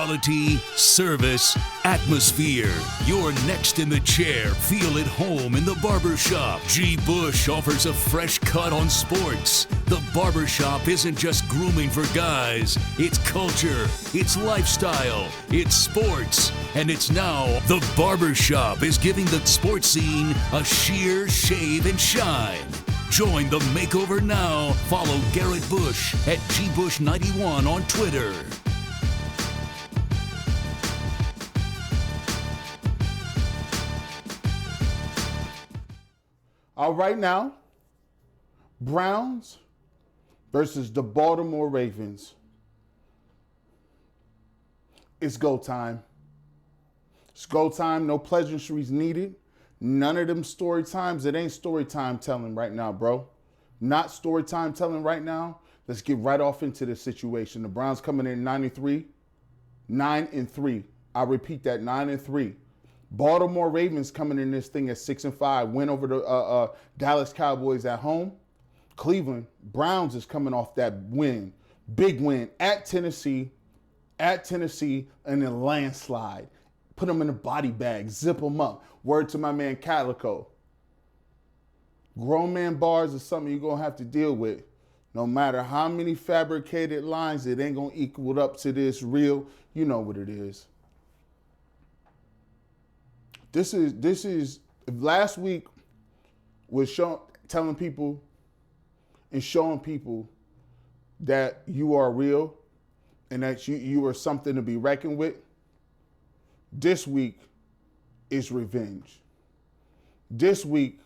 Quality, service, atmosphere. You're next in the chair. Feel at home in the barbershop. G. Bush offers a fresh cut on sports. The barbershop isn't just grooming for guys. It's culture, it's lifestyle, it's sports. And it's now the barbershop is giving the sports scene a sheer shave and shine. Join the makeover now. Follow Garrett Bush at GBush91 on Twitter. All right now, Browns versus the Baltimore Ravens. It's go time. It's go time. No pleasantries needed. None of them story times. It ain't story time telling right now, bro. Not story time telling right now. Let's get right off into the situation. The Browns coming in 9-3. I repeat that, 9-3. Baltimore Ravens coming in this thing at 6-5. Win over the Dallas Cowboys at home. Cleveland Browns is coming off that win. Big win at Tennessee, and a landslide. Put them in a body bag, zip them up. Word to my man Calico. Grown man bars is something you're going to have to deal with. No matter how many fabricated lines, it ain't going to equal up to this real. You know what it is. This is last week was telling people and showing people that you are real and that you are something to be reckoned with. This week is revenge. This week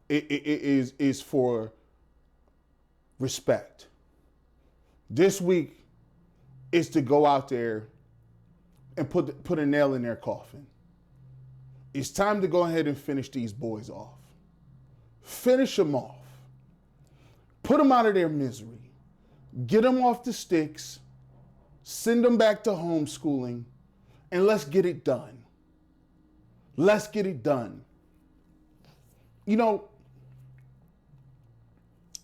it is for respect. This week is to go out there and put a nail in their coffin. It's time to go ahead and finish these boys off. Finish them off. Put them out of their misery. Get them off the sticks. Send them back to homeschooling. And let's get it done. Let's get it done. You know,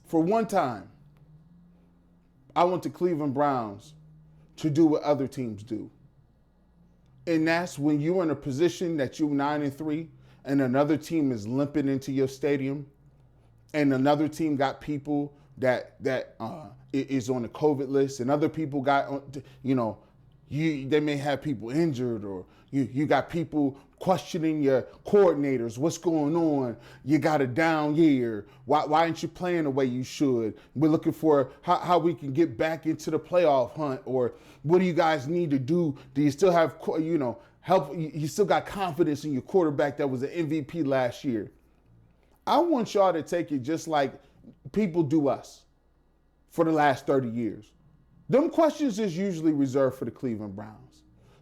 for one time, I want the Cleveland Browns to do what other teams do. And that's when you're in a position that you're 9-3 and another team is limping into your stadium and another team got people that is on the COVID list and other people got, they may have people injured or you got people questioning your coordinators. What's going on? You got a down year. Why aren't you playing the way you should? We're looking for how we can get back into the playoff hunt, or what do you guys need to do? Do you still have, help? You still got confidence in your quarterback that was an MVP last year? I want y'all to take it just like people do us for the last 30 years. Them questions is usually reserved for the Cleveland Browns.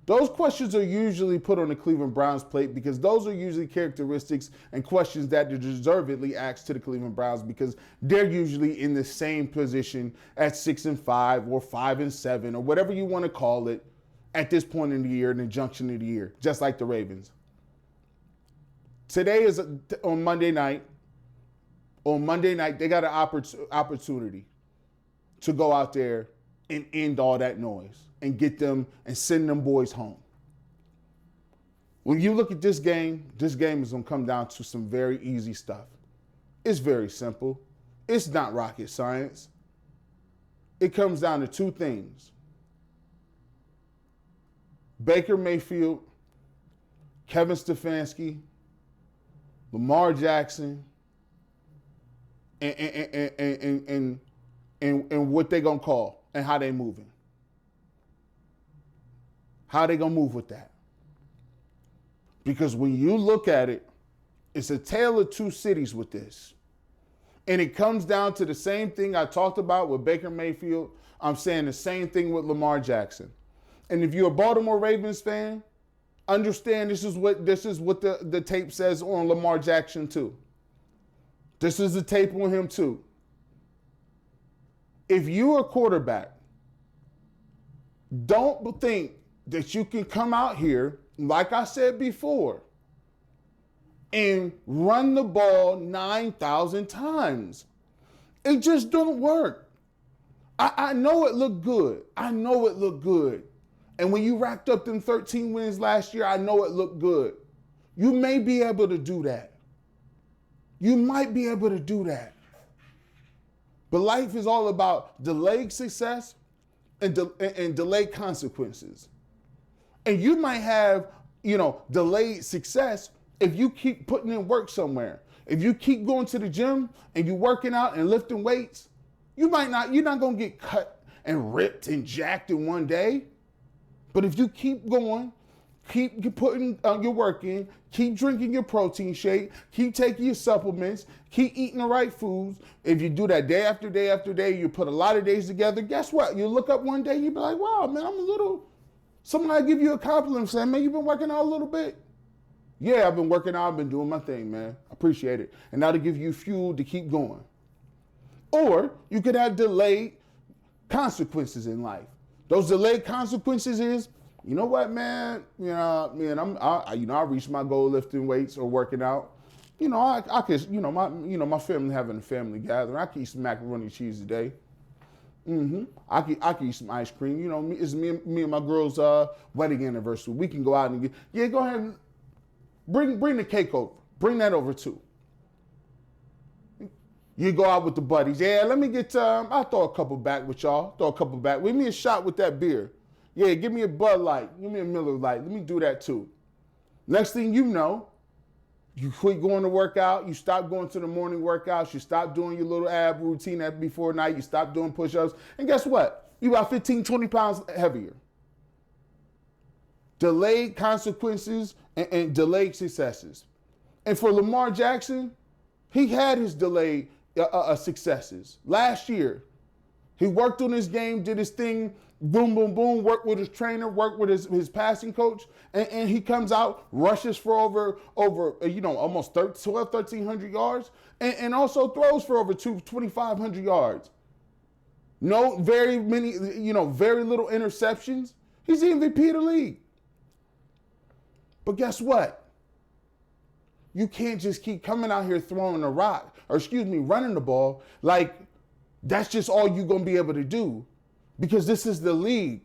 Those questions are usually put on the Cleveland Browns plate because those are usually characteristics and questions that are deservedly asked to the Cleveland Browns because they're usually in the same position at 6-5 or 5-7 or whatever you want to call it at this point in the year, in the junction of the year, just like the Ravens. Today is on Monday night. On Monday night, they got an opportunity to go out there and end all that noise and get them and send them boys home. When you look at this game is going to come down to some very easy stuff. It's very simple. It's not rocket science. It comes down to two things. Baker Mayfield, Kevin Stefanski, Lamar Jackson, and what they gonna call and how they moving. How they gonna move with that? Because when you look at it, it's a tale of two cities with this. And it comes down to the same thing I talked about with Baker Mayfield. I'm saying the same thing with Lamar Jackson. And if you're a Baltimore Ravens fan, understand this is what the tape says on Lamar Jackson too. This is the tape on him too. If you're a quarterback, don't think that you can come out here, like I said before, and run the ball 9,000 times. It just don't work. I know it looked good. And when you racked up them 13 wins last year, I know it looked good. You may be able to do that. You might be able to do that. But life is all about delayed success and delayed consequences. And you might have, delayed success if you keep putting in work somewhere. If you keep going to the gym and you working out and lifting weights, you're not going to get cut and ripped and jacked in one day. But if you keep going, keep putting your work in, keep drinking your protein shake, keep taking your supplements, keep eating the right foods. If you do that day after day after day, you put a lot of days together, guess what? You look up one day, you be like, wow, man, somebody give you a compliment saying, man, you've been working out a little bit. Yeah, I've been working out, I've been doing my thing, man. I appreciate it. And that'll give you fuel to keep going. Or you could have delayed consequences in life. Those delayed consequences is, you know what, man? I reached my goal lifting weights or working out. I could, my family having a family gathering. I could eat some macaroni and cheese today. I could eat some ice cream. It's me and my girl's wedding anniversary. We can go out and go ahead and bring the cake over. Bring that over too. You go out with the buddies. Yeah, let me get, I'll throw a couple back with y'all. Give me a shot with that beer. Yeah, give me a Bud Light. Give me a Miller Lite. Let me do that too. Next thing you know, you quit going to work out. You stop going to the morning workouts. You stop doing your little ab routine before night. You stop doing push-ups. And guess what? You about 15, 20 pounds heavier. Delayed consequences and delayed successes. And for Lamar Jackson, he had his delayed successes. Last year, he worked on his game, did his thing, boom, boom, boom, worked with his trainer, worked with his passing coach, and he comes out, rushes for over almost 1,300 yards, and also throws for over 2,500 yards. No, very little interceptions. He's the MVP of the league. But guess what? You can't just keep coming out here throwing running the ball like that's just all you're going to be able to do. Because this is the league.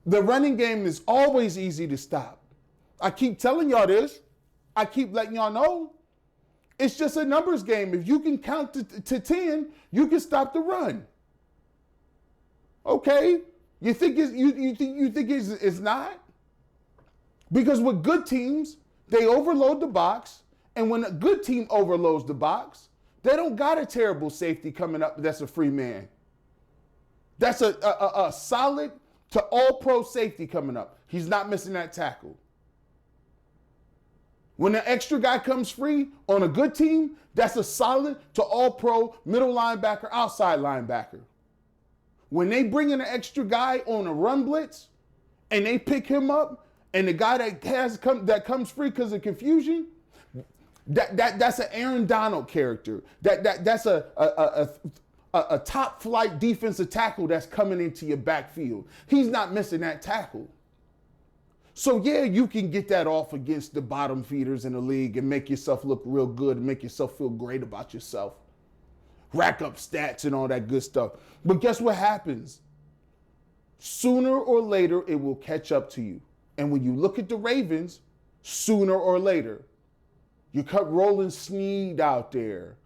The running game is always easy to stop. I keep telling y'all this. I keep letting y'all know. It's just a numbers game. If you can count to 10, you can stop the run. Okay? You think it's not? Because with good teams, they overload the box. And when a good team overloads the box, they don't got a terrible safety coming up that's a free man. That's a solid to all-pro safety coming up. He's not missing that tackle. When the extra guy comes free on a good team, that's a solid to all-pro middle linebacker, outside linebacker. When they bring in an extra guy on a run blitz and they pick him up, and the guy that comes free because of confusion, that's an Aaron Donald character. That's a top flight defensive tackle that's coming into your backfield. He's not missing that tackle. So yeah, you can get that off against the bottom feeders in the league and make yourself look real good and make yourself feel great about yourself. Rack up stats and all that good stuff. But guess what happens? Sooner or later, it will catch up to you. And when you look at the Ravens, sooner or later, you cut Roland Snead out there.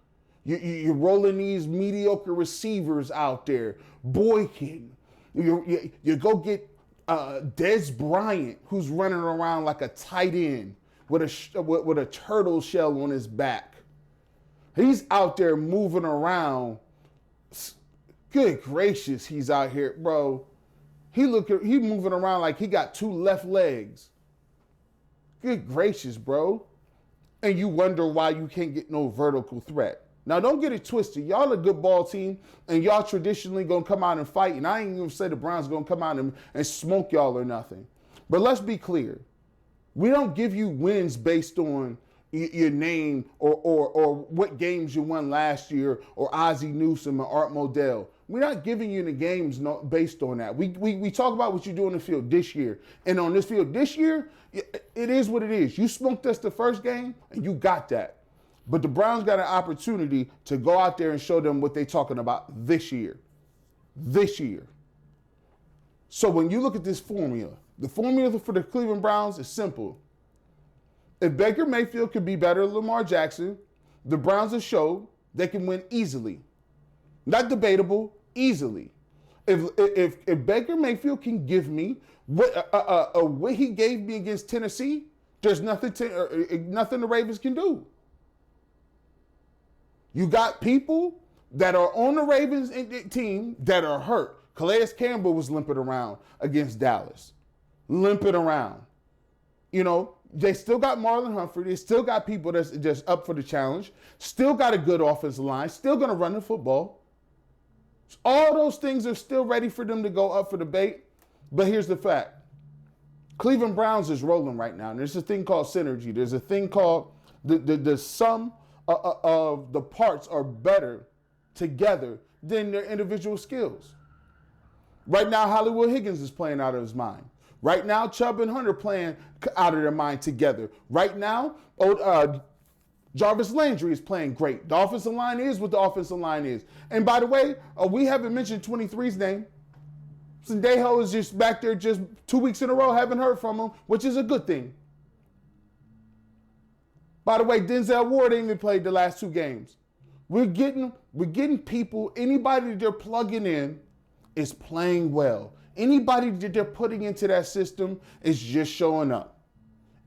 You're rolling these mediocre receivers out there. Boykin. You go get Dez Bryant, who's running around like a tight end with a turtle shell on his back. He's out there moving around. Good gracious, he's out here, bro. He moving around like he got two left legs. Good gracious, bro. And you wonder why you can't get no vertical threat. Now, don't get it twisted. Y'all a good ball team, and y'all traditionally going to come out and fight. And I ain't even say the Browns going to come out and smoke y'all or nothing. But let's be clear. We don't give you wins based on your name or what games you won last year or Ozzie Newsome or Art Modell. We're not giving you the games based on that. We talk about what you do on the field this year. And on this field this year, it is what it is. You smoked us the first game, and you got that. But the Browns got an opportunity to go out there and show them what they're talking about this year. This year. So when you look at this formula, the formula for the Cleveland Browns is simple. If Baker Mayfield could be better than Lamar Jackson, the Browns have showed they can win easily. Not debatable, easily. If Baker Mayfield can give me what he gave me against Tennessee, there's nothing the Ravens can do. You got people that are on the Ravens team that are hurt. Calais Campbell was limping around against Dallas. Limping around. You know, they still got Marlon Humphrey. They still got people that's just up for the challenge. Still got a good offensive line. Still going to run the football. All those things are still ready for them to go up for debate. But here's the fact. Cleveland Browns is rolling right now. And there's a thing called synergy. There's a thing called the sum of the parts are better together than their individual skills. Right now, Hollywood Higgins is playing out of his mind. Right now, Chubb and Hunter playing out of their mind together. Right now, Jarvis Landry is playing great. The offensive line is what the offensive line is. And by the way, we haven't mentioned 23's name. Sendejo is just back there just 2 weeks in a row, haven't heard from him, which is a good thing. By the way, Denzel Ward ain't even played the last 2 games. We're getting people, anybody that they're plugging in is playing well. Anybody that they're putting into that system is just showing up.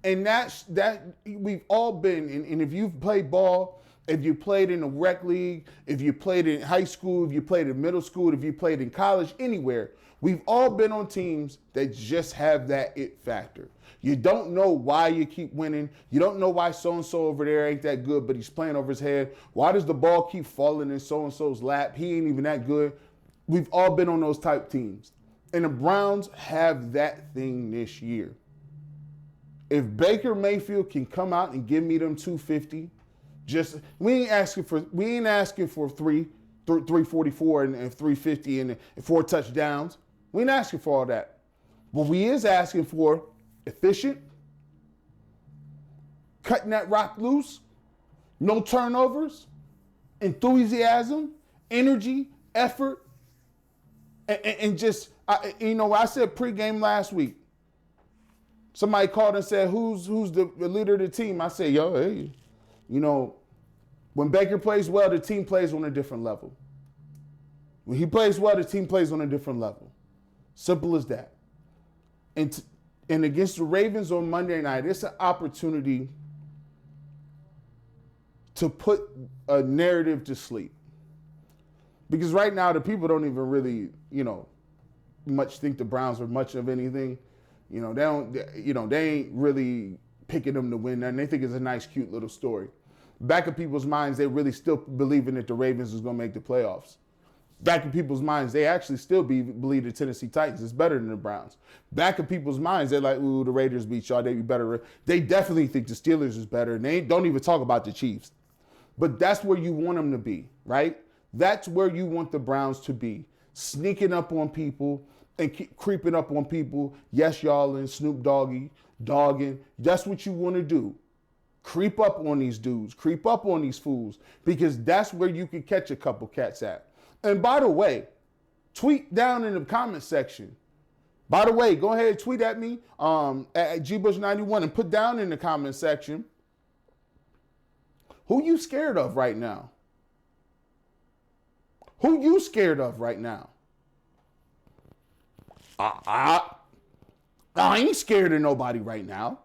And that we've all been, and if you've played ball, if you played in a rec league, if you played in high school, if you played in middle school, if you played in college, anywhere, we've all been on teams that just have that it factor. You don't know why you keep winning. You don't know why so-and-so over there ain't that good, but he's playing over his head. Why does the ball keep falling in so-and-so's lap? He ain't even that good. We've all been on those type teams. And the Browns have that thing this year. If Baker Mayfield can come out and give me them 250, we ain't asking for 344 and 350 and 4 touchdowns. We ain't asking for all that. But we is asking for efficient, cutting that rock loose, no turnovers, enthusiasm, energy, effort, and just, I said pregame last week. Somebody called and said, who's the leader of the team? I said, when Baker plays well, the team plays on a different level. When he plays well, the team plays on a different level. Simple as that. And against the Ravens on Monday night, it's an opportunity to put a narrative to sleep. Because right now, the people don't even really, much think the Browns are much of anything. They ain't really picking them to win nothing. They think it's a nice, cute little story. Back in people's minds, they really still believing that the Ravens is going to make the playoffs. Back in people's minds, they actually still believe the Tennessee Titans is better than the Browns. Back in people's minds, they're like, ooh, the Raiders beat y'all, they be better. They definitely think the Steelers is better, and they don't even talk about the Chiefs. But that's where you want them to be, right? That's where you want the Browns to be. Sneaking up on people and keep creeping up on people. Yes, y'all, and Snoop Doggy, dogging. That's what you want to do. Creep up on these dudes. Creep up on these fools. Because that's where you can catch a couple cats at. And by the way, tweet down in the comment section. By the way, go ahead and tweet at me at GBush91 and put down in the comment section who you scared of right now. Who you scared of right now? I ain't scared of nobody right now.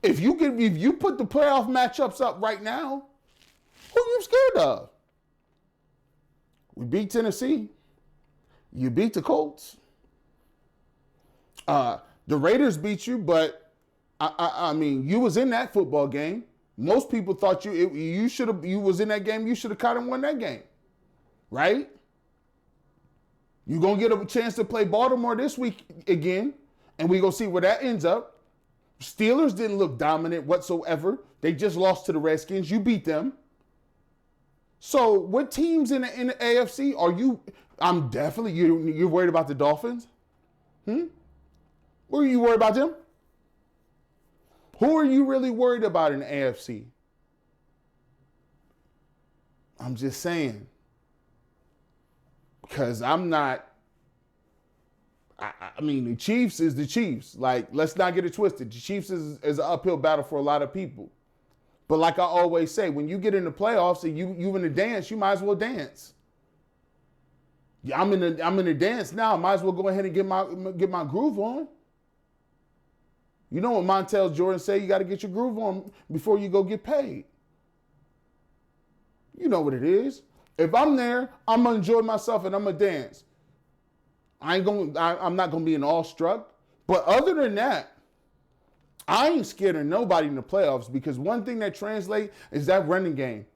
If you put the playoff matchups up right now, who you scared of? We beat Tennessee. You beat the Colts. The Raiders beat you, but I mean, you was in that football game. Most people thought you was in that game. You should have caught and won that game, right? You're gonna get a chance to play Baltimore this week again, and we gonna see where that ends up. Steelers didn't look dominant whatsoever. They just lost to the Redskins. You beat them. So what teams in the AFC are you? I'm definitely, you're worried about the Dolphins? Were you worried about them? Who are you really worried about in the AFC? I'm just saying. Because I'm not, I mean, the Chiefs is the Chiefs. Like, let's not get it twisted. The Chiefs is an uphill battle for a lot of people. But like I always say, when you get in the playoffs and you in the dance, you might as well dance. Yeah, I'm in the dance now. I might as well go ahead and get my groove on. You know what Montel Jordan say? You got to get your groove on before you go get paid. You know what it is. If I'm there, I'm gonna enjoy myself and I'm gonna dance. I'm not gonna be an awestruck. But other than that, I ain't scared of nobody in the playoffs because one thing that translates is that running game.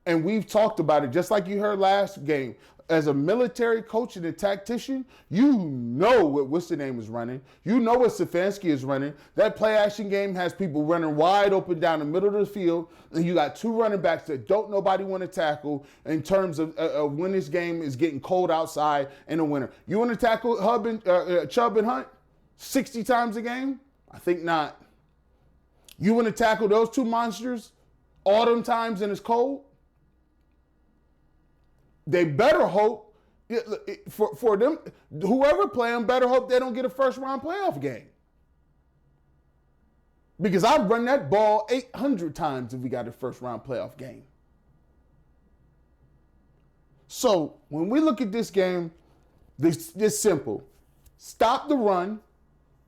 And we've talked about it, just like you heard last game. As a military coach and a tactician, you know what what's the name is running. You know what Stefanski is running. That play action game has people running wide open down the middle of the field, and you got two running backs that don't nobody want to tackle in terms of when this game is getting cold outside in the winter. You want to tackle Chubb and Hunt 60 times a game? I think not. You want to tackle those two monsters autumn times and it's cold? They better hope, for them, whoever play them better hope they don't get a first round playoff game. Because I've run that ball 800 times if we got a first round playoff game. So when we look at this game, it's simple. Stop the run.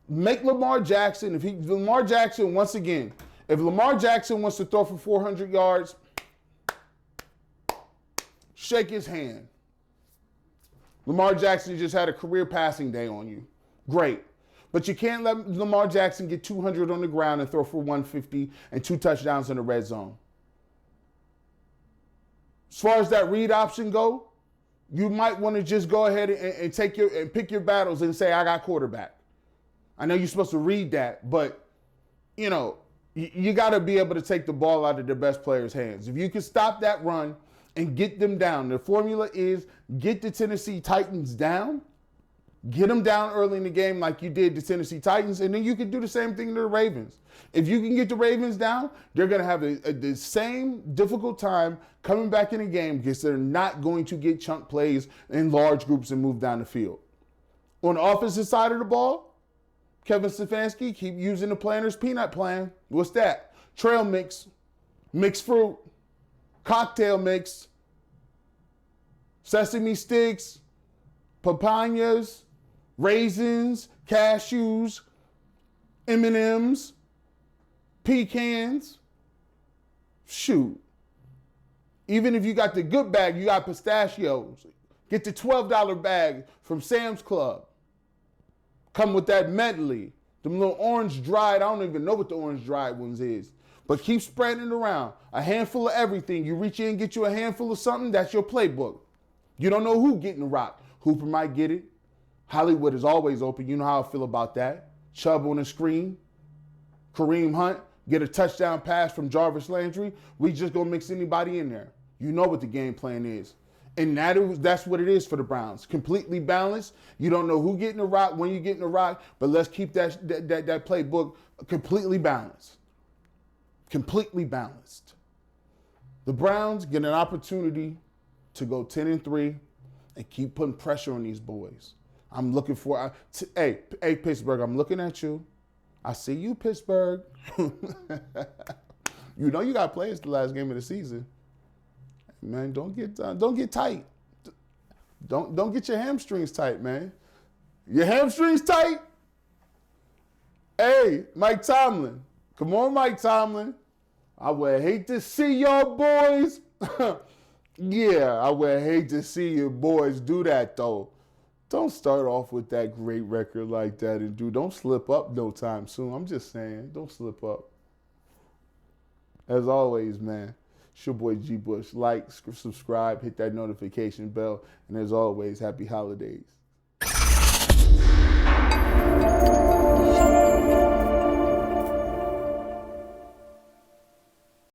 Make Lamar Jackson, if Lamar Jackson wants to throw for 400 yards, shake his hand. Lamar Jackson just had a career passing day on you. Great. But you can't let Lamar Jackson get 200 on the ground and throw for 150 and 2 touchdowns in the red zone. As far as that read option go, you might want to just go ahead and pick your battles and say, I got quarterback. I know you're supposed to read that, but, you know, you got to be able to take the ball out of the best players' hands. If you can stop that run and get them down. The formula is get the Tennessee Titans down, get them down early in the game like you did the Tennessee Titans, and then you can do the same thing to the Ravens. If you can get the Ravens down, they're going to have the same difficult time coming back in the game because they're not going to get chunk plays in large groups and move down the field. On the offensive side of the ball, Kevin Stefanski, keep using the Planner's Peanut Plan. What's that? Trail mix, mixed fruit, cocktail mix, sesame sticks, papayas, raisins, cashews, M&Ms, pecans. Shoot. Even if you got the good bag, you got pistachios. Get the $12 bag from Sam's Club. Come with that medley. Them little orange dried, I don't even know what the orange dried ones is. But keep spreading it around. A handful of everything. You reach in and get you a handful of something, that's your playbook. You don't know who getting the rock. Hooper might get it. Hollywood is always open. You know how I feel about that. Chubb on the screen. Kareem Hunt, get a touchdown pass from Jarvis Landry. We just gonna mix anybody in there. You know what the game plan is. And that's what it is for the Browns. Completely balanced. You don't know who getting the rock, when you getting the rock, but let's keep that playbook completely balanced. Completely balanced. The Browns get an opportunity to go 10-3 and keep putting pressure on these boys. I'm looking for, hey, Pittsburgh, I'm looking at you. I see you, Pittsburgh. You know you got players the last game of the season. Man, don't get tight. Don't get your hamstrings tight, man. Your hamstrings tight? Hey, Mike Tomlin. Come on, Mike Tomlin. I would hate to see y'all boys. Yeah, I would hate to see your boys do that, though. Don't start off with that great record like that and don't slip up no time soon. I'm just saying, don't slip up. As always, man, it's your boy G Bush. Like, subscribe, hit that notification bell, and as always, happy holidays.